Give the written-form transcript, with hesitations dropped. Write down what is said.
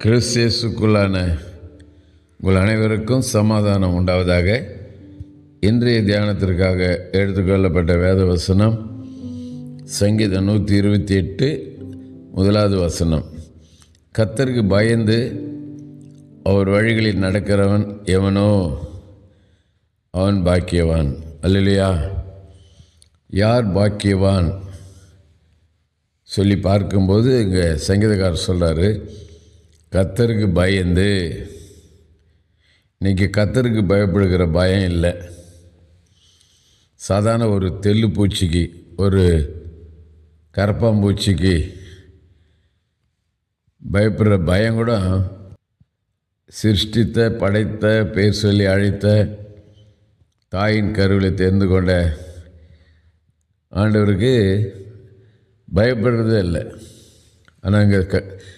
கிறிஸ்தியேசுக்குள்ளான உங்கள் அனைவருக்கும் சமாதானம் உண்டாவதாக. இன்றைய தியானத்திற்காக எடுத்துக்கொள்ளப்பட்ட வேத வசனம் சங்கீதம் 128 முதலாவது வசனம். கர்த்தருக்கு பயந்து அவர் வழிகளில் நடக்கிறவன் எவனோ அவன் பாக்கியவான். அல்லேலூயா. யார் பாக்கியவான் சொல்லி பார்க்கும்போது இங்கே சங்கீதக்காரர் சொல்கிறாரு, கர்த்தருக்கு பயந்து. இன்றைக்கி கர்த்தருக்கு பயப்படுகிற பயம் இல்லை. சாதாரண ஒரு தெள்ளுப்பூச்சிக்கு, ஒரு கரப்பாம்பூச்சிக்கு பயப்படுற பயம் கூட சிருஷ்டித்த, படைத்த, பேர் சொல்லி அழைத்த, தாயின் கருவிலை தெரிந்து கொண்ட ஆண்டவருக்கு பயப்படுறதே இல்லை. ஆனால் இங்கே